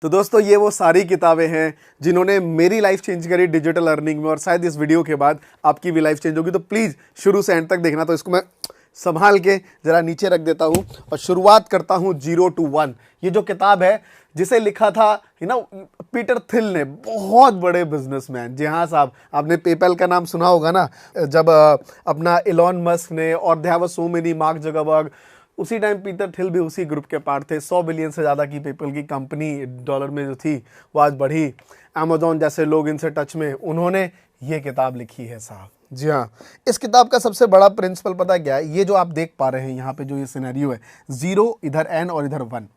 तो दोस्तों ये वो सारी किताबें हैं जिन्होंने मेरी लाइफ चेंज करी डिजिटल अर्निंग में, और शायद इस वीडियो के बाद आपकी भी लाइफ चेंज होगी। तो प्लीज़ शुरू से एंड तक देखना। तो इसको मैं संभाल के ज़रा नीचे रख देता हूँ और शुरुआत करता हूँ 0 to 1। ये जो किताब है जिसे लिखा था पीटर थिल ने, बहुत बड़े बिजनेसमैन। जी हाँ साहब, आपने पेपैल का नाम सुना होगा ना, जब अपना इलॉन मस्क ने, और there were so many, Mark Zuckerberg, उसी टाइम पीटर थिल भी उसी ग्रुप के पार्ट थे। 100 बिलियन से ज़्यादा की पेपल की कंपनी डॉलर में जो थी वो आज बढ़ी। अमेजोन जैसे लोग इनसे टच में, उन्होंने ये किताब लिखी है साहब। जी हाँ, इस किताब का सबसे बड़ा प्रिंसिपल पता क्या है? ये जो आप देख पा रहे हैं यहाँ पे जो ये सिनेरियो है, 0 इधर n और इधर 1।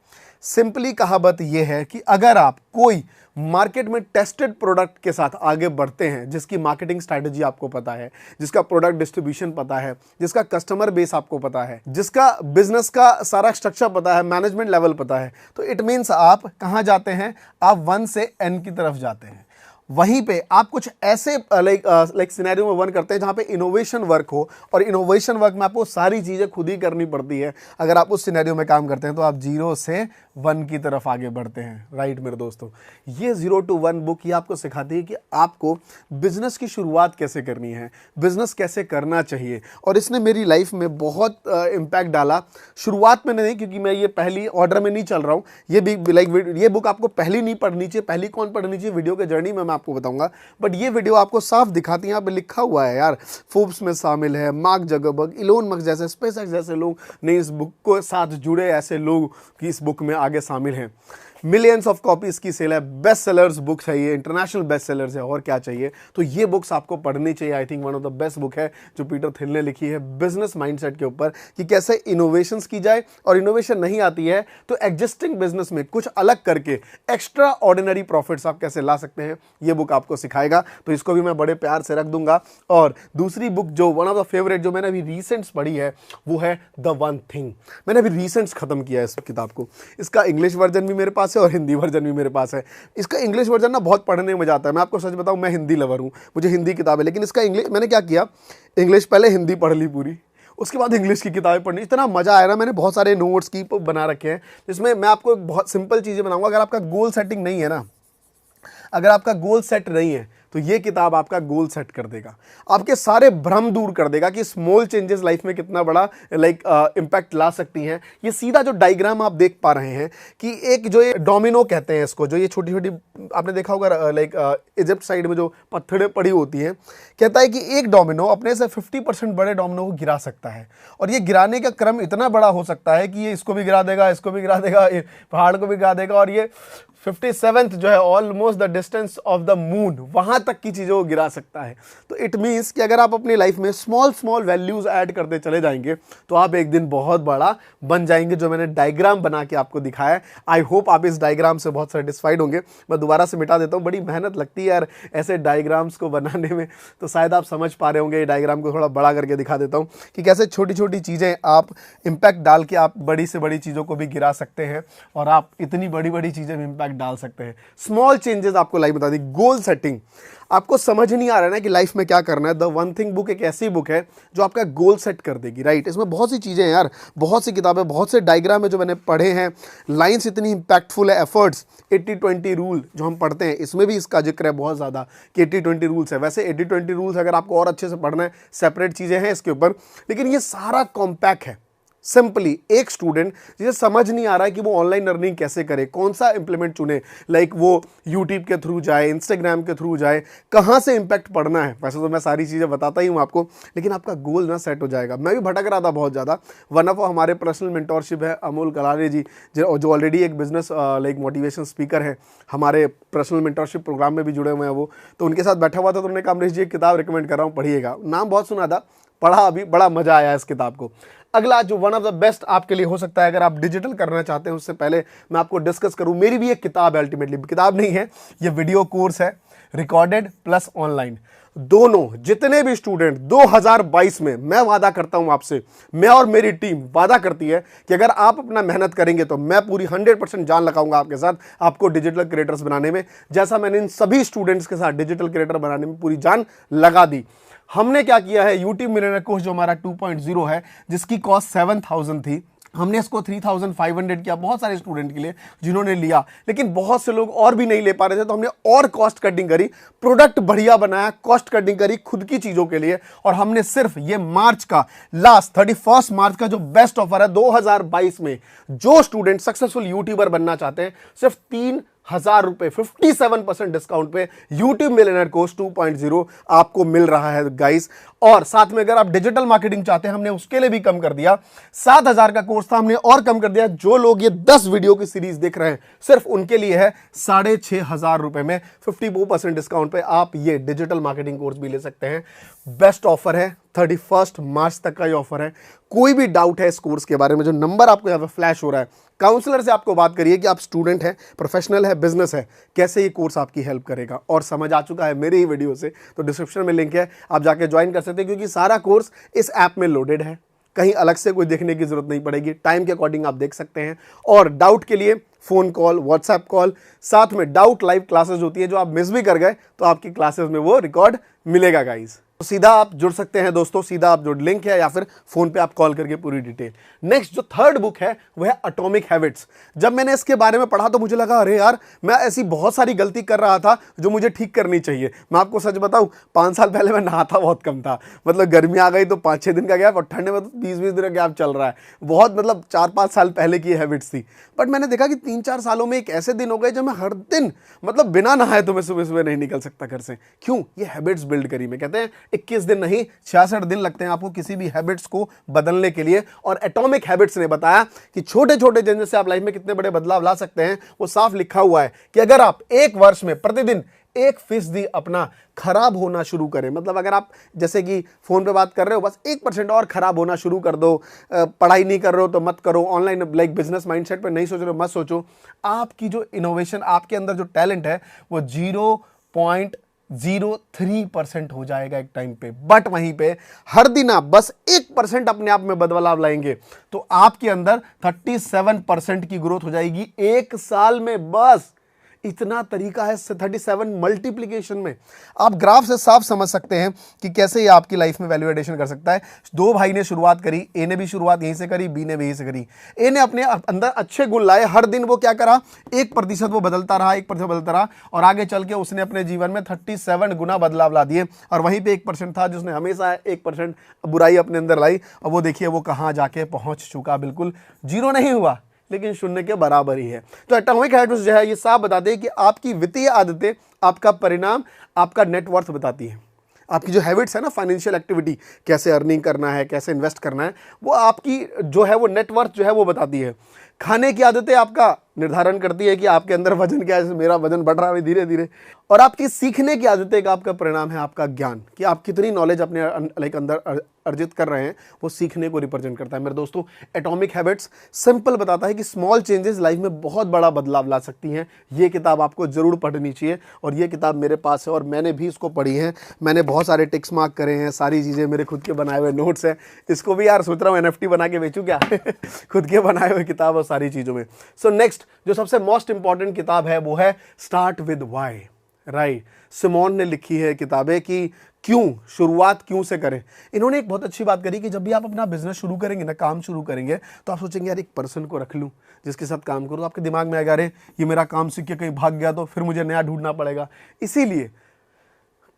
सिंपली कहावत ये है कि अगर आप कोई मार्केट में टेस्टेड प्रोडक्ट के साथ आगे बढ़ते हैं, जिसकी मार्केटिंग स्ट्रैटेजी आपको पता है, जिसका प्रोडक्ट डिस्ट्रीब्यूशन पता है, जिसका कस्टमर बेस आपको पता है, जिसका बिजनेस का सारा स्ट्रक्चर पता है, मैनेजमेंट लेवल पता है, तो इट मीन्स आप कहाँ जाते हैं? आप 1 से n की तरफ जाते हैं। वहीं पे आप कुछ ऐसे लाइक सिनेरियो में वर्क करते हैं जहां पे इनोवेशन वर्क हो, और इनोवेशन वर्क में आपको सारी चीज़ें खुद ही करनी पड़ती है। अगर आप उस सिनेरियो में काम करते हैं तो आप 0 से 1 की तरफ आगे बढ़ते हैं। राइट मेरे दोस्तों, ये 0 to 1 बुक ये आपको सिखाती है कि आपको बिजनेस की शुरुआत कैसे करनी है, बिजनेस कैसे करना चाहिए। और इसने मेरी लाइफ में बहुत इम्पैक्ट डाला। शुरुआत में नहीं, क्योंकि मैं ये पहली ऑर्डर में नहीं चल रहा हूँ। ये भी लाइक ये बुक आपको पहली नहीं पढ़नी चाहिए। पहली कौन पढ़नी चाहिए वीडियो के जर्नी में मैं आपको बताऊंगा, बट ये वीडियो आपको साफ दिखाती है। यहाँ पे लिखा हुआ है यार, फोर्ब्स में शामिल है, मार्क जकरबर्ग, इलोन मस्क जैसे, स्पेसएक्स जैसे लोग ने इस बुक को साथ जुड़े, ऐसे लोग की इस बुक में आगे शामिल हैं। मिलियंस ऑफ कॉपीज की सेल है, बेस्ट सेलर्स बुक चाहिए, इंटरनेशनल बेस्ट सेलर्स है, और क्या चाहिए? तो ये बुक्स आपको पढ़नी चाहिए। I think one of the best book है जो पीटर थिल ने लिखी है बिजनेस माइंडसेट के ऊपर, कि कैसे इनोवेशंस की जाए, और इनोवेशन नहीं आती है तो एग्जिस्टिंग बिजनेस में कुछ अलग करके एक्स्ट्रा ऑर्डिनरी प्रॉफिट्स आप कैसे ला सकते हैं, ये बुक आपको सिखाएगा। तो इसको भी मैं बड़े प्यार से रख दूंगा। और दूसरी बुक जो वन ऑफ द फेवरेट जो मैंने अभी रिसेंट्स पढ़ी है वो है द वन थिंग। मैंने अभी रिसेंट्स खत्म किया है इस किताब को। इसका इंग्लिश वर्जन भी मेरे पास है और हिंदी वर्जन भी मेरे पास है। इसका इंग्लिश वर्जन ना बहुत पढ़ने में मजा आता है। मैं आपको सच बताऊं, मैं हिंदी लवर हूं, मुझे हिंदी किताब है, लेकिन इसका इंग्लिश मैंने क्या किया, इंग्लिश पहले हिंदी पढ़ ली पूरी, उसके बाद इंग्लिश की किताबें पढ़नी। इतना मजा आया ना, मैंने बहुत सारे नोट्स की बना रखे हैं, जिसमें मैं आपको बहुत सिंपल चीजें बनाऊंगा। अगर आपका गोल सेटिंग नहीं है ना, अगर आपका गोल सेट नहीं है, तो ये किताब आपका गोल सेट कर देगा, आपके सारे भ्रम दूर कर देगा कि स्मॉल चेंजेस लाइफ में कितना बड़ा इम्पैक्ट ला सकती हैं। ये सीधा जो डायग्राम आप देख पा रहे हैं कि एक जो ये डोमिनो कहते हैं इसको, जो ये छोटी छोटी आपने देखा होगा इजिप्ट साइड में जो पत्थरें पड़ी होती हैं, कहता है कि एक डोमिनो अपने से 50% बड़े डोमिनो को गिरा सकता है। और ये गिराने का क्रम इतना बड़ा हो सकता है कि ये इसको भी गिरा देगा, इसको भी गिरा देगा, पहाड़ को भी गिरा देगा, और ये 57th जो है, almost the distance of the moon, वहां तक की चीजों को गिरा सकता है। तो इट मीन्स कि अगर आप अपनी लाइफ में स्मॉल स्मॉल वैल्यूज ऐड करते चले जाएंगे तो आप एक दिन बहुत बड़ा बन जाएंगे, जो मैंने डायग्राम बना के आपको दिखाया है। आई होप आप इस डायग्राम से बहुत सेटिस्फाइड होंगे। मैं दोबारा से मिटा देता हूँ, बड़ी मेहनत लगती है यार ऐसे डायग्राम्स को बनाने में, तो शायद आप समझ पा रहे होंगे। ये डायग्राम को थोड़ा बड़ा करके दिखा देता हूँ कि कैसे छोटी छोटी चीज़ें आप इम्पैक्ट डाल के आप बड़ी से बड़ी चीज़ों को भी गिरा सकते हैं, और आप इतनी बड़ी बड़ी चीज़ें में इम्पैक्ट डाल सकते हैं। स्मॉल चेंजेस आपको लाइफ बता दी। गोल सेटिंग, आपको समझ नहीं आ रहा है ना कि लाइफ में क्या करना है, द वन थिंग बुक एक ऐसी बुक है जो आपका गोल सेट कर देगी। राइट, इसमें बहुत सी चीज़ें हैं यार, बहुत सी किताबें, बहुत से डायग्राम है जो मैंने पढ़े हैं, लाइंस इतनी इंपैक्टफुल है। एफर्ट्स, 80-20 रूल जो हम पढ़ते हैं, इसमें भी इसका जिक्र है बहुत ज़्यादा कि 80-20 रूल्स है। वैसे 80-20 रूल्स अगर आपको और अच्छे से पढ़ना है, सेपरेट चीज़ें हैं इसके ऊपर, लेकिन ये सारा कॉम्पैक्ट है। सिंपली एक स्टूडेंट जिसे समझ नहीं आ रहा है कि वो ऑनलाइन अर्निंग कैसे करे, कौन सा इंप्लीमेंट चुने, लाइक वो यूट्यूब के थ्रू जाए, इंस्टाग्राम के थ्रू जाए, कहाँ से इंपैक्ट पढ़ना है। वैसे तो मैं सारी चीज़ें बताता ही हूँ आपको, लेकिन आपका गोल ना सेट हो जाएगा। मैं भी भटक रहा था बहुत ज़्यादा। वन ऑफ हमारे पर्सनल मेंटोरशिप है अमोल कलारे जी, जो ऑलरेडी एक बिजनेस मोटिवेशन स्पीकर है, हमारे पर्सनल मेंटोरशिप प्रोग्राम में भी जुड़े हुए हैं वो। तो उनके साथ बैठा हुआ था, तो उन्होंने कहा अमरीश जी एक किताब रिकमेंड कर रहा हूँ, पढ़िएगा। नाम बहुत सुना था, पढ़ा अभी, बड़ा मजा आया इस किताब को। अगला जो वन ऑफ द बेस्ट आपके लिए हो सकता है अगर आप डिजिटल करना चाहते हैं, उससे पहले मैं आपको डिस्कस करूं, मेरी भी एक किताब है, अल्टीमेटली किताब नहीं है, ये वीडियो कोर्स है, रिकॉर्डेड प्लस ऑनलाइन दोनों। जितने भी स्टूडेंट 2022 में, मैं वादा करता हूं आपसे, मैं और मेरी टीम वादा करती है कि अगर आप अपना मेहनत करेंगे तो मैं पूरी 100% जान लगाऊंगा आपके साथ, आपको डिजिटल क्रिएटर्स बनाने में, जैसा मैंने इन सभी स्टूडेंट्स के साथ डिजिटल क्रिएटर बनाने में पूरी जान लगा दी। हमने क्या किया है, यूट्यूब मिलियनेयर कोर्स जो हमारा 2.0 है, जिसकी कॉस्ट 7,000 थी, हमने इसको 3500 किया बहुत सारे स्टूडेंट के लिए जिन्होंने लिया, लेकिन बहुत से लोग और भी नहीं ले पा रहे थे, तो हमने और कॉस्ट कटिंग करी, प्रोडक्ट बढ़िया बनाया, कॉस्ट कटिंग करी खुद की चीज़ों के लिए। और हमने सिर्फ ये मार्च का लास्ट 31 मार्च का जो बेस्ट ऑफर है 2022 में, जो स्टूडेंट सक्सेसफुल यूट्यूबर बनना चाहते हैं, सिर्फ 3000 रुपए 57% डिस्काउंट पे यूट्यूब मिलियनेयर कोर्स 2.0 आपको मिल रहा है गाइस। और साथ में अगर आप डिजिटल मार्केटिंग चाहते हैं, हमने उसके लिए भी कम कर दिया। 7000 का कोर्स था, हमने और कम कर दिया। जो लोग ये 10 वीडियो की सीरीज देख रहे हैं, सिर्फ उनके लिए है 6500 रुपए में 54% डिस्काउंट पे आप ये डिजिटल मार्केटिंग कोर्स भी ले सकते हैं। बेस्ट ऑफर है, 31 मार्च तक का ये ऑफर है। कोई भी डाउट है इस कोर्स के बारे में, जो नंबर आपको यहाँ पे फ्लैश हो रहा है, काउंसलर से आपको बात करिए कि आप स्टूडेंट हैं, प्रोफेशनल है, बिजनेस है, कैसे ये कोर्स आपकी हेल्प करेगा। और समझ आ चुका है मेरे ही वीडियो से, तो डिस्क्रिप्शन में लिंक है, आप जाके ज्वाइन कर सकते हैं, क्योंकि सारा कोर्स इस ऐप में लोडेड है, कहीं अलग से कोई देखने की जरूरत नहीं पड़ेगी, टाइम के अकॉर्डिंग आप देख सकते हैं। और डाउट के लिए फोन कॉल, व्हाट्सएप कॉल, साथ में डाउट लाइव क्लासेस होती है, जो आप मिस भी कर गए तो आपकी क्लासेस में वो रिकॉर्ड मिलेगा गाइस। तो सीधा आप जुड़ सकते हैं दोस्तों, सीधा आप जुड़, लिंक है, या फिर फोन पे आप कॉल करके पूरी डिटेल। नेक्स्ट जो थर्ड बुक है वो है एटॉमिक हैबिट्स। जब मैंने इसके बारे में पढ़ा तो मुझे लगा अरे यार, मैं ऐसी बहुत सारी गलती कर रहा था जो मुझे ठीक करनी चाहिए। मैं आपको सच बताऊं, 5 साल पहले मैं नहाता बहुत कम था, मतलब गर्मी आ गई तो 5-6 दिन का गैप, और ठंडे में तो 20-20 दिन का गैप चल रहा है। बहुत मतलब 4-5 साल पहले की हैबिट्स थी। बट मैंने देखा कि 3-4 सालों में एक ऐसे दिन हो गए जब मैं हर दिन मतलब बिना नहाए तो मैं सुबह सुबह नहीं निकल सकता घर से। क्यों? ये हैबिट्स बिल्ड करी मैं। कहते हैं 21 दिन नहीं 66 दिन लगते हैं आपको किसी भी हैबिट्स को बदलने के लिए। और एटॉमिक हैबिट्स ने बताया कि छोटे छोटे चेंजेस से आप लाइफ में कितने बड़े बदलाव ला सकते हैं। वो साफ लिखा हुआ है कि अगर आप एक वर्ष में प्रतिदिन 1% अपना खराब होना शुरू करें, मतलब अगर आप जैसे कि फोन पे बात कर रहे हो, बस 1% और खराब होना शुरू कर दो, पढ़ाई नहीं कर रहे हो तो मत करो, ऑनलाइन लाइक बिजनेस माइंडसेट पे नहीं सोच रहे हो मत सोचो, आपकी जो इनोवेशन, आपके अंदर जो टैलेंट है वो 0.03% हो जाएगा एक टाइम पे। बट वहीं पे हर दिन आप बस 1% अपने आप में बदलाव लाएंगे तो आपके अंदर 37% की ग्रोथ हो जाएगी एक साल में। बस इतना तरीका है 37 मल्टीप्लीकेशन में। आप ग्राफ से साफ समझ सकते हैं कि कैसे ये आपकी लाइफ में वैल्यू एडिशन कर सकता है। दो भाई ने शुरुआत करी, ए ने भी शुरुआत यहीं से करी, बी ने भी यहीं से करी। ए ने अपने अंदर अच्छे गुण लाए, हर दिन वो क्या करा, 1% वो बदलता रहा, 1% बदलता रहा, और आगे चल के उसने अपने जीवन में 37 गुना बदलाव ला दिए। और वहीं पे 1% था जिसने हमेशा 1% बुराई अपने अंदर लाई, और वो देखिए वो कहाँ जाके पहुंच चुका, बिल्कुल जीरो नहीं हुआ लेकिन शून्य के बराबर ही है। तो एटॉमिक हैबिट्स जो है ये साफ बताते हैं कि आपकी वित्तीय आदतें आपका परिणाम, आपका नेटवर्थ बताती है। आपकी जो हैबिट्स है ना, फाइनेंशियल एक्टिविटी, कैसे अर्निंग करना है, कैसे इन्वेस्ट करना है, वो आपकी जो है वो नेटवर्थ जो है वो बताती है। खाने की आदतें आपका निर्धारण करती है कि आपके अंदर वजन क्या है, जैसे मेरा वजन बढ़ रहा है धीरे धीरे। और आपकी सीखने की आदतें का आपका परिणाम है आपका ज्ञान, कि आप कितनी नॉलेज अपने लाइक अंदर अर्जित कर रहे हैं, वो सीखने को रिप्रेजेंट करता है। मेरे दोस्तों, एटॉमिक हैबिट्स सिंपल बताता है कि स्मॉल चेंजेस लाइफ में बहुत बड़ा बदलाव ला सकती हैं। ये किताब आपको जरूर पढ़नी चाहिए, और ये किताब मेरे पास है और मैंने भी इसको पढ़ी है। मैंने बहुत सारे टिक्स मार्क करे हैं, सारी चीज़ें मेरे खुद के बनाए हुए नोट्स हैं। इसको भी यार सोच रहा हूँ NFT बना के बेचूँ क्या खुद के बनाए हुए किताब और सारी चीज़ों में। सो नेक्स्ट जो सबसे मोस्ट इंपॉर्टेंट किताब है वो है start with why. Right, Simon ने लिखी है किताबें कि क्यों, शुरुआत क्यों से करें। इन्होंने एक बहुत अच्छी बात करी कि जब भी आप अपना बिजनेस शुरू करेंगे ना, काम शुरू करेंगे, तो आप सोचेंगे यार एक पर्सन को रख लूं जिसके साथ काम करूं। आपके दिमाग में आएगा अरे ये मेरा काम सीख के कहीं भाग गया तो फिर मुझे नया ढूंढना पड़ेगा। इसीलिए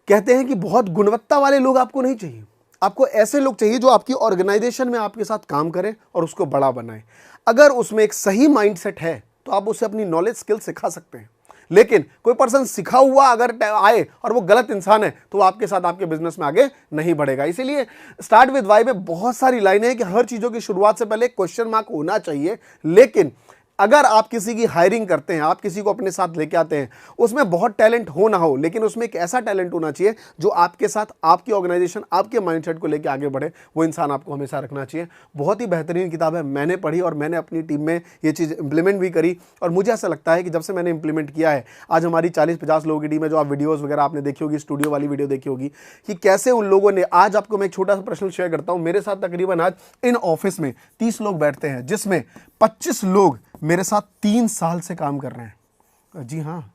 कहते हैं कि बहुत गुणवत्ता वाले लोग आपको नहीं चाहिए, आपको ऐसे लोग चाहिए जो आपकी ऑर्गेनाइजेशन में आपके साथ काम करें और उसको बड़ा बनाएं। अगर उसमें एक सही माइंडसेट है तो आप उसे अपनी नॉलेज स्किल सिखा सकते हैं। लेकिन कोई पर्सन सिखा हुआ अगर आए और वो गलत इंसान है तो वो आपके साथ आपके बिजनेस में आगे नहीं बढ़ेगा। इसीलिए स्टार्ट विद व्हाई में बहुत सारी लाइनें हैं कि हर चीज़ों की शुरुआत से पहले क्वेश्चन मार्क होना चाहिए। लेकिन अगर आप किसी की हायरिंग करते हैं, आप किसी को अपने साथ लेके आते हैं, उसमें बहुत टैलेंट हो ना हो, लेकिन उसमें एक ऐसा टैलेंट होना चाहिए जो आपके साथ, आपकी ऑर्गेनाइजेशन, आपके माइंडसेट को लेके आगे बढ़े, वो इंसान आपको हमेशा रखना चाहिए। बहुत ही बेहतरीन किताब है, मैंने पढ़ी और मैंने अपनी टीम में ये चीज़ इंप्लीमेंट भी करी। और मुझे ऐसा लगता है कि जब से मैंने इंप्लीमेंट किया है, आज हमारी 40-50 लोगों की टीम है। जो आप वीडियोज़ वगैरह आपने देखी होगी, स्टूडियो वाली वीडियो देखी होगी, कि कैसे उन लोगों ने, आज आपको मैं एक छोटा सा प्रश्न शेयर करता हूँ। मेरे साथ तकरीबन आज इन ऑफिस में 30 लोग बैठते हैं, जिसमें 25 लोग मेरे साथ 3 साल से काम कर रहे हैं। जी हाँ,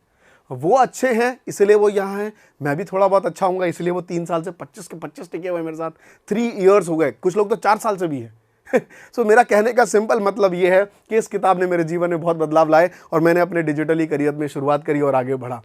वो अच्छे हैं इसलिए वो यहाँ हैं, मैं भी थोड़ा बहुत अच्छा हूँगा इसलिए वो 3 साल से 25 के 25 टिके हुए मेरे साथ। 3 इयर्स हो गए, कुछ लोग तो 4 साल से भी है, सो मेरा कहने का सिंपल मतलब ये है कि इस किताब ने मेरे जीवन में बहुत बदलाव लाए और मैंने अपने डिजिटली करियर में शुरुआत करी और आगे बढ़ा।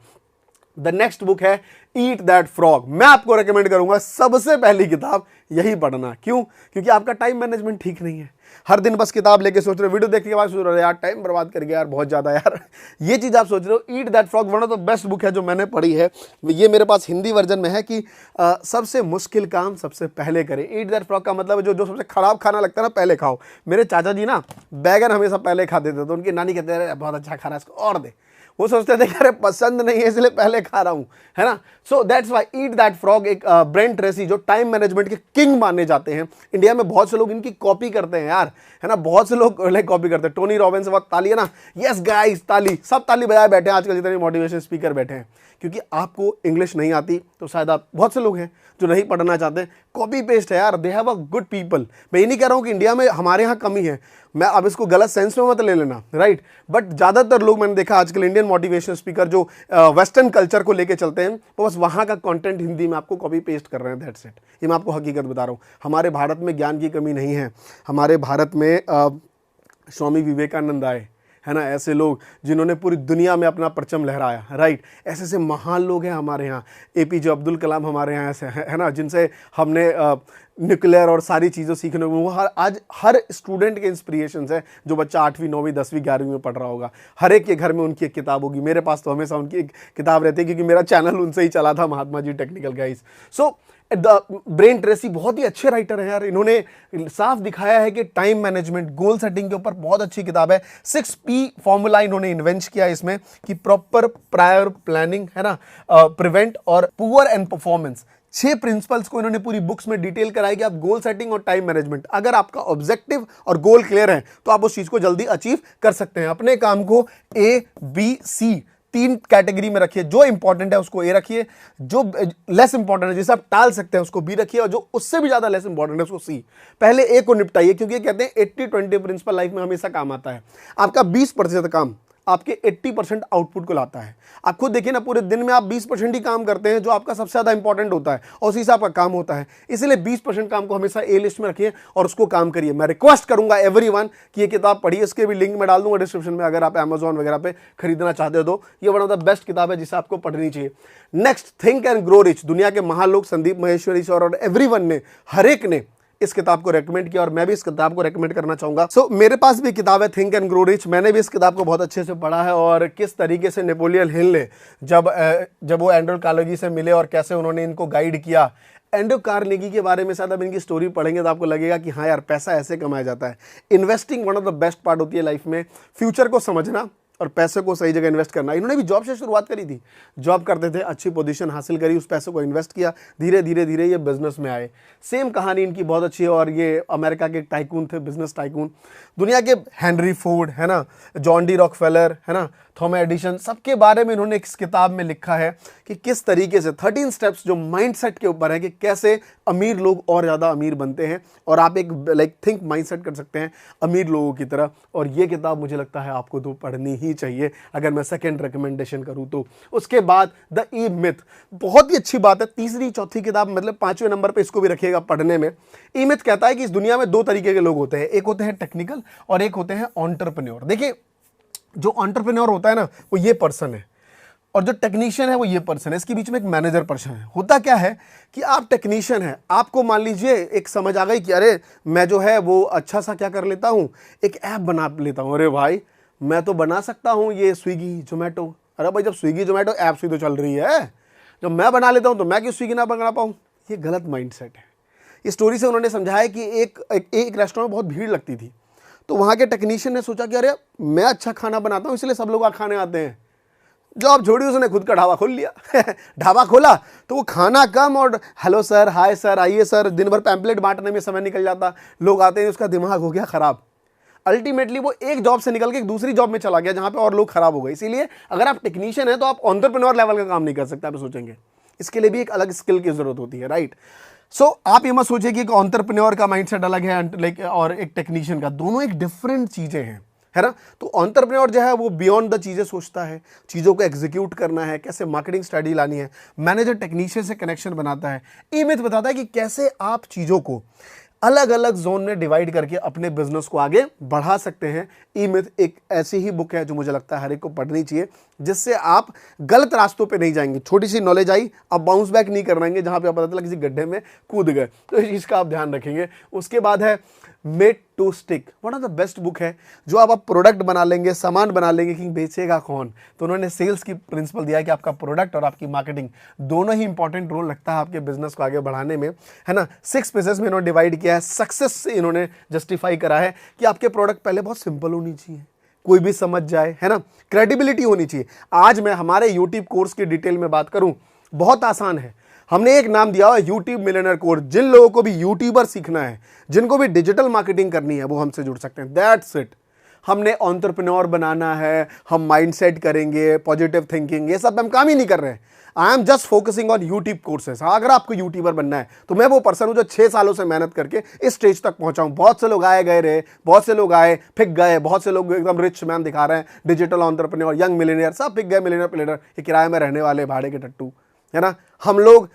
द नेक्स्ट बुक है ईट दैट फ्रॉग। मैं आपको रेकमेंड करूंगा सबसे पहली किताब यही पढ़ना। क्यों? क्योंकि आपका टाइम मैनेजमेंट ठीक नहीं है। हर दिन बस किताब लेके सोच रहे हो, वीडियो देखने के बाद सोच रहे हो यार टाइम बर्बाद कर गया यार बहुत ज्यादा यार, ये चीज आप सोच रहे हो। Eat that frog one of the best book है जो मैंने पढ़ी है। ये मेरे पास हिंदी वर्जन में है कि सबसे मुश्किल काम सबसे पहले करें। ईट दैट फ्रॉग का मतलब जो सबसे खराब खाना लगता है ना पहले खाओ। मेरे चाचा जी ना बैगन हमेशा पहले खाते थे, तो उनकी नानी कहते हैं बहुत अच्छा खाना इसको और दे। वो सोचते थे कि अरे पसंद नहीं है इसलिए पहले खा रहा हूं, है ना। So that's why eat that frog. एक ब्रेन ट्रेसी जो टाइम मैनेजमेंट के किंग माने जाते हैं, इंडिया में बहुत से लोग इनकी कॉपी करते हैं यार, है ना। बहुत से लोग कॉपी करते हैं। टोनी रॉबिन्स से ताली है ना, यस गाइस ताली, सब ताली बजाए बैठे हैं आजकल जितने मोटिवेशन स्पीकर बैठे हैं। क्योंकि आपको इंग्लिश नहीं आती तो शायद आप, बहुत से लोग हैं जो नहीं पढ़ना चाहते, कॉपी पेस्ट है यार। They have a good people. मैं ये नहीं कह रहा हूँ कि इंडिया में हमारे यहाँ कमी है, मैं अब इसको गलत सेंस में मत ले लेना, राइट। बट ज़्यादातर लोग मैंने देखा आजकल इंडियन मोटिवेशन स्पीकर जो वेस्टर्न कल्चर को लेके चलते हैं, तो बस वहाँ का कंटेंट हिंदी में आपको कॉपी पेस्ट कर रहे हैं, दैट्स इट। ये मैं आपको हकीकत बता रहा हूँ। हमारे भारत में ज्ञान की कमी नहीं है। हमारे भारत में स्वामी विवेकानंद आए, है ना, ऐसे लोग जिन्होंने पूरी दुनिया में अपना परचम लहराया, राइट। ऐसे ऐसे महान लोग हैं हमारे यहाँ। एपीजे अब्दुल कलाम हमारे यहाँ ऐसे है ना, जिनसे हमने न्यूक्लियर और सारी चीज़ें सीखने को, वो आज हर स्टूडेंट के इंस्पिरेशन है। जो बच्चा 8वीं 9वीं 10वीं 11वीं में पढ़ रहा होगा, हर एक के घर में उनकी एक किताब होगी। मेरे पास तो हमेशा उनकी एक किताब रहती है, क्योंकि मेरा चैनल उनसे ही चला था, Mahatma ji technical guys. So Brian Tracy बहुत ही अच्छे राइटर हैं यार। इन्होंने साफ दिखाया है कि टाइम मैनेजमेंट, गोल सेटिंग के ऊपर बहुत अच्छी किताब है। 6P फॉर्मूला इन्होंने इन्वेंट किया इसमें, कि प्रॉपर प्रायर प्लानिंग, है ना, प्रिवेंट और पुअर एंड परफॉर्मेंस। 6 प्रिंसिपल्स को इन्होंने पूरी बुक्स में डिटेल कराई कि आप गोल सेटिंग और टाइम मैनेजमेंट, अगर आपका ऑब्जेक्टिव और गोल क्लियर है तो आप उस चीज को जल्दी अचीव कर सकते हैं। अपने काम को A, B, C 3 कैटेगरी में रखिए। जो इंपॉर्टेंट है उसको ए रखिए, जो लेस इंपॉर्टेंट है जिसे आप टाल सकते हैं उसको बी रखिए, और जो उससे भी ज्यादा लेस इंपॉर्टेंट है उसको सी। पहले ए को निपटाइए, क्योंकि कहते हैं 80-20 प्रिंसिपल लाइफ में हमेशा काम आता है। आपका 20% काम आपके 80% आउटपुट को लाता है। आप खुद देखिए ना, पूरे दिन में आप 20% ही काम करते हैं जो आपका सबसे ज्यादा इंपॉर्टेंट होता है, और उसी से आपका काम होता है। इसलिए 20% काम को हमेशा ए लिस्ट में रखिए और उसको काम करिए। मैं रिक्वेस्ट करूंगा एवरीवन कि ये किताब पढ़िए। इसके भी लिंक मैं डाल दूंगा डिस्क्रिप्शन में, अगर आप Amazon वगैरह पे खरीदना चाहते हो तो ये वन ऑफ द बेस्ट किताब है जिसे आपको पढ़नी चाहिए। Next, think and grow rich. दुनिया के महान लोग संदीप माहेश्वरी सर और एवरीवन ने, हर एक ने इस किताब को रेकमेंड किया, और मैं भी इस किताब को रेकमेंड करना चाहूंगा। सो मेरे पास भी किताब है थिंक एंड ग्रो रिच। मैंने भी इस किताब को बहुत अच्छे से पढ़ा है, और किस तरीके से नेपोलियन हिल ने जब वो एंड्रू कार्नेगी से मिले और कैसे उन्होंने इनको गाइड किया। एंड्रू कार्नेगी के बारे में शायद अब इनकी स्टोरी पढ़ेंगे तो आपको लगेगा कि हाँ यार पैसा ऐसे कमाया जाता है। Investing one of the best part होती है लाइफ में, फ्यूचर को समझना और पैसे को सही जगह इन्वेस्ट करना। इन्होंने भी जॉब से शुरुआत करी थी, जॉब करते थे, अच्छी पोजीशन हासिल करी, उस पैसे को इन्वेस्ट किया, धीरे धीरे धीरे ये बिजनेस में आए। सेम कहानी इनकी बहुत अच्छी है, और ये अमेरिका के टाइकून थे, बिजनेस टाइकून। दुनिया के हेनरी फोर्ड, है ना, जॉन डी रॉकफेलर, है ना, थॉमस एडिसन, सबके बारे में इन्होंने इस किताब में लिखा है कि किस तरीके से 13 स्टेप्स जो माइंडसेट के ऊपर है, कि कैसे अमीर लोग और ज़्यादा अमीर बनते हैं, और आप एक थिंक माइंडसेट कर सकते हैं अमीर लोगों की तरह। और ये किताब मुझे लगता है आपको तो पढ़नी ही चाहिए, अगर मैं सेकंड रिकमेंडेशन करूं तो। उसके बाद द ई मिथ, बहुत ही अच्छी बात है। तीसरी चौथी किताब, मतलब 5वें नंबर पे इसको भी रखिएगा पढ़ने में। ई मिथ कहता है कि इस दुनिया में 2 तरीके के लोग होते हैं, एक होते हैं टेक्निकल और एक होते हैं एंटरप्रेन्योर। देखिए, जो एंटरप्रेन्योर होता है ना, वो ये पर्सन है, और जो टेक्नीशियन है वो ये पर्सन है। इसके बीच में एक मैनेजर पर्सन है। होता क्या है कि आप टेक्नीशियन है, आपको मान लीजिए एक समझ आ गई कि अरे मैं जो है वो अच्छा सा क्या कर लेता हूँ, एक ऐप बना लेता हूँ। अरे भाई मैं तो बना सकता हूँ ये स्विगी जोमेटो। अरे भाई जब स्विगी जोमेटो ऐप ही तो चल रही है, जब मैं बना लेता हूँ तो मैं क्यों स्विगी ना बना पाऊँ। ये गलत माइंडसेट है। इस स्टोरी से उन्होंने समझाया कि एक रेस्टोरेंट में बहुत भीड़ लगती थी, तो वहाँ के टेक्नीशियन ने सोचा कि अरे मैं अच्छा खाना बनाता हूँ इसलिए सब लोग खाने आते हैं। जॉब छोड़ी, उसने खुद का ढाबा खोल लिया। ढाबा खोला तो वो खाना कम और हेलो सर, हाय सर, आइए सर, दिन भर पैम्पलेट बांटने में समय निकल जाता, लोग आते हैं, उसका दिमाग हो गया खराब। अल्टीमेटली वो एक जॉब से निकल के एक दूसरी जॉब में चला गया जहां पे और लोग खराब हो गए। इसीलिए अगर आप टेक्नीशियन हैं तो आप एंटरप्रेन्योर लेवल का काम नहीं कर सकते। आप सोचेंगे इसके लिए भी एक अलग स्किल की जरूरत होती है, राइट। सो आप ये मत सोचिए कि एक एंटरप्रेन्योर का माइंडसेट अलग है और एक टेक्नीशियन का, दोनों एक डिफरेंट चीजें हैं, है ना। तो एंटरप्रेन्योर जो है वो बियॉन्ड द चीजें सोचता है, चीजों को एग्जीक्यूट करना है, कैसे मार्केटिंग स्ट्रेटजी लानी है। मैनेजर टेक्नीशियन से कनेक्शन बनाता है। ई मिथ बताता है कि कैसे आप चीजों को अलग अलग जोन में डिवाइड करके अपने बिजनेस को आगे बढ़ा सकते हैं। ई मिथ एक ऐसी ही बुक है जो मुझे लगता है हर एक को पढ़नी चाहिए, जिससे आप गलत रास्तों पे नहीं जाएंगे। छोटी सी नॉलेज आई, आप बाउंस बैक नहीं करवाएंगे जहां पे आप पता चला किसी गड्ढे में कूद गए, तो इस चीज का आप ध्यान रखेंगे। उसके बाद है made to stick, one of the best book है। जो आप प्रोडक्ट बना लेंगे, सामान बना लेंगे, कि बेचेगा कौन। तो उन्होंने सेल्स की प्रिंसिपल दिया है कि आपका प्रोडक्ट और आपकी मार्केटिंग दोनों ही इंपॉर्टेंट रोल लगता है आपके बिजनेस को आगे बढ़ाने में, है ना। 6 पीसेस में इन्होंने डिवाइड किया है। सक्सेस से इन्होंने जस्टिफाई करा है कि आपके प्रोडक्ट पहले बहुत सिंपल होनी चाहिए, कोई भी समझ जाए, है ना। क्रेडिबिलिटी होनी चाहिए। आज मैं हमारे यूट्यूब कोर्स की डिटेल में बात करूं, बहुत आसान है। हमने एक नाम दिया हुआ है यूट्यूब मिलियनेयर कोर्स। जिन लोगों को भी यूट्यूबर सीखना है, जिनको भी डिजिटल मार्केटिंग करनी है, वो हमसे जुड़ सकते हैं। That's it. हमने एंटरप्रेन्योर बनाना है, हम माइंडसेट करेंगे, पॉजिटिव थिंकिंग, ये सब हम काम ही नहीं कर रहे हैं। I am just focusing on YouTube courses. अगर आपको यूट्यूबर बनना है तो मैं वो पर्सन हूं जो 6 सालों से मेहनत करके इस स्टेज तक पहुंचा हूं। बहुत से लोग आए गए रहे, बहुत से लोग आए फिक गए, बहुत से लोग एकदम रिच मैन दिखा रहे हैं, डिजिटल एंटरप्रेन्योर, यंग मिलियनेयर, सब फिक गए, मिलियनेयर प्लेनर, ये किराए में रहने वाले भाड़े के टट्टू, है ना। हम लोग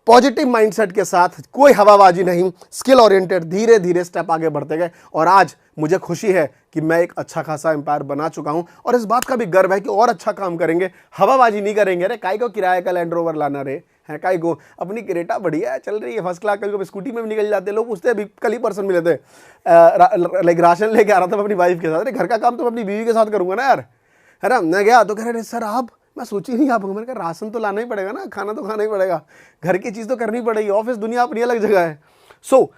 पॉजिटिव माइंडसेट के साथ, कोई हवाबाजी नहीं, स्किल ओरिएंटेड, धीरे धीरे स्टेप आगे बढ़ते गए। और आज मुझे खुशी है कि मैं एक अच्छा खासा एम्पायर बना चुका हूं, और इस बात का भी गर्व है कि और अच्छा काम करेंगे, हवाबाजी नहीं करेंगे। अरे काई को किराए का लैंड रोवर लाना रे, है काई को, अपनी क्रेटा बढ़िया है, चल रही है फर्स्ट क्लास। कभी स्कूटी में भी निकल जाते लोग, पूछते अभी कल ही पर्सन मिले थे, लाइक राशन लेके आ रहा था अपनी वाइफ के साथ। अरे घर का काम तो अपनी बीवी के साथ करूंगा ना यार, है ना। मैं गया तो कह रहे सर आप, मैं सोची नहीं आप, मैंने कहा राशन तो लाना ही पड़ेगा ना, खाना तो खाना ही पड़ेगा, घर की चीज़ तो करनी पड़ेगी, ऑफिस दुनिया अपनी अलग जगह है। सो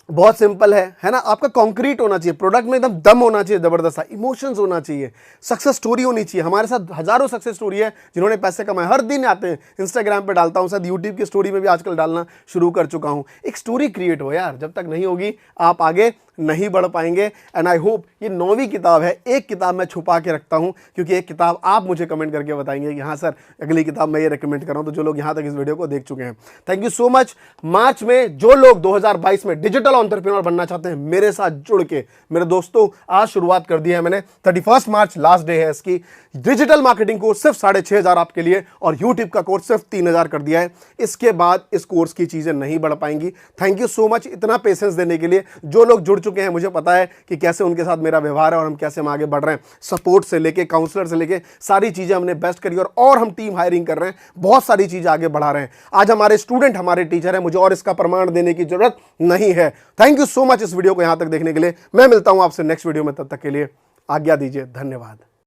बहुत सिंपल है ना। आपका कॉन्क्रीट होना चाहिए, प्रोडक्ट में एकदम दम होना चाहिए, जबरदस्त सा इमोशंस होना चाहिए, सक्सेस स्टोरी होनी चाहिए। हमारे साथ हजारों सक्सेस स्टोरी है जिन्होंने पैसे कमाए, हर दिन आते हैं, इंस्टाग्राम पे डालता हूं, शायद यूट्यूब की स्टोरी में भी आजकल डालना शुरू कर चुका हूं। एक स्टोरी क्रिएट हो यार, जब तक नहीं होगी आप आगे नहीं बढ़ पाएंगे। एंड आई होप, ये 9वीं किताब है, एक किताब मैं छुपा के रखता हूं, क्योंकि एक किताब आप मुझे कमेंट करके बताएंगे कि हाँ सर अगली किताब मैं ये रिकमेंड कर रहा हूं। तो जो लोग यहां तक इस वीडियो को देख चुके हैं, थैंक यू सो मच। मार्च में जो लोग 2022 में डिजिटल एंटरप्रेन्योर बनना चाहते हैं, मेरे साथ जुड़ के, मेरे दोस्तों आज शुरुआत कर दी है मैंने, 31 मार्च लास्ट डे है इसकी। डिजिटल मार्केटिंग कोर्स सिर्फ 6,500 आपके लिए, और यूट्यूब का कोर्स सिर्फ 3,000 कर दिया है। इसके बाद इस कोर्स की चीजें नहीं बढ़ पाएंगी। थैंक यू सो मच इतना पेशेंस देने के लिए। जो लोग जुड़ चुके हैं, मुझे पता है कि कैसे उनके साथ मेरा व्यवहार है और हम कैसे हम आगे बढ़ रहे हैं। सपोर्ट से लेके, काउंसलर से लेके, सारी चीजें हमने बेस्ट करी, और हम टीम हायरिंग कर रहे हैं, बहुत सारी चीजें आगे बढ़ा रहे हैं। आज हमारे स्टूडेंट हमारे टीचर है, मुझे और इसका प्रमाण देने की जरूरत नहीं है। थैंक यू सो मच इस वीडियो को यहां तक देखने के लिए। मैं मिलता हूं आपसे नेक्स्ट वीडियो में, तब तक के लिए आज्ञा दीजिए, धन्यवाद।